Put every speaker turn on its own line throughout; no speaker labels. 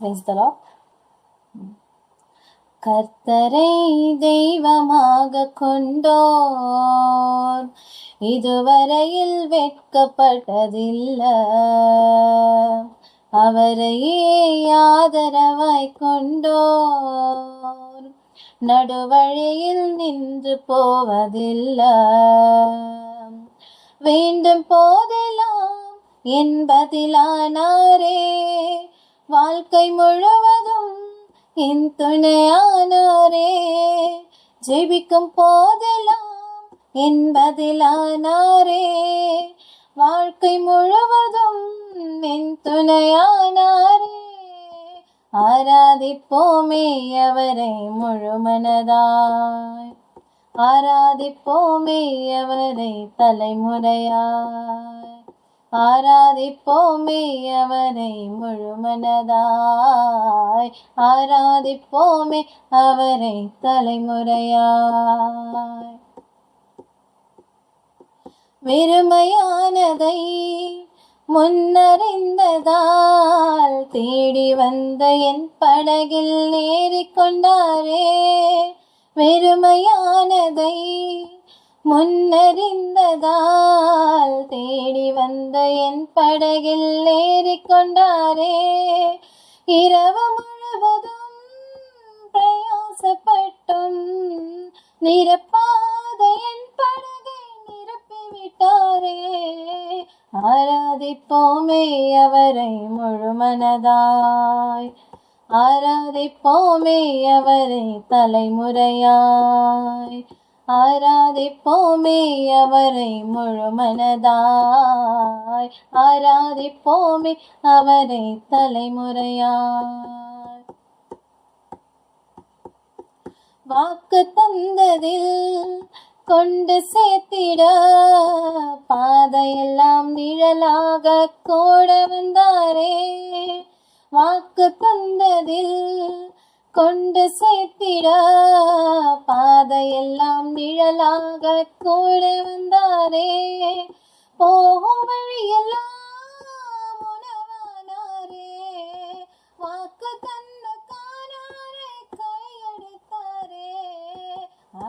Praise the Lord. கர்த்தரை தெய்வமாக கொண்டோர் இதுவரையில் வெட்கப்பட்டதில்லை. அவரையே ஆதரவாய் கொண்டோர் நடுவழியில் நின்று போவதில்லை. வேண்டும் போதெல்லாம் என்பதிலானாரே, வாழ்க்கை முழுவதும் என் துணையானாரே. ஜெபிக்கும் போதெல்லாம் என்பதிலானாரே, வாழ்க்கை முழுவதும் என் துணையானாரே. ஆராதிப்போமே அவரை முழுமனதாய், ஆராதிப்போமே அவரை தலைமுறையாய், ஆராதிப்போமே அவரை முழுமனதாய், ஆராதிப்போமே அவரை தலைமுறையாய். வெறுமையானதை முன்னறிந்ததால் தேடி வந்த என் படகில் ஏறிக்கொண்டாரே. வெறுமையானதை முன்னறிந்ததால் தேடி வந்த என் படகில் ஏறிக்கொண்டாரே. இரவு முழுவதும் பிரயாசப்பட்டும் நிரப்பாத என் படகை நிரப்பிவிட்டாரே. ஆராதிப்போமே அவரை முழுமனதாய், ஆராதிப்போமே அவரை தலைமுறையாய், ஆராதிப்போமே அவரை முழுமனதாய், ஆராதிப்போமே அவரை தலைமுறையாய். வாக்கு தந்ததில் கொண்டு சேர்த்திட பாதையெல்லாம் நிழலாக கோட வந்தாரே. வாக்கு தந்ததில் கொண்டு சேர்த்திட பாதையெல்லாம் நிழலாக கூட வந்தாரே. போகும் வழியெல்லாம் உணவானாரே, வாக்கு தந்த காணாரை கையெடுத்தாரே.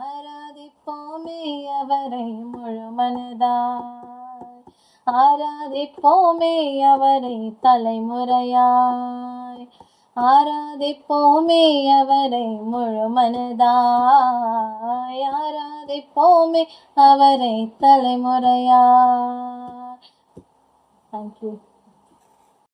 ஆராதிப்போமே அவரை முழுமனதாய், ஆராதிப்போமே அவரை தலைமுறையாய், ஆராதிப்போமே அவரை முழுமனதாய், ஆராதிப்போமே அவரை தலைமுறையாய். Thank you.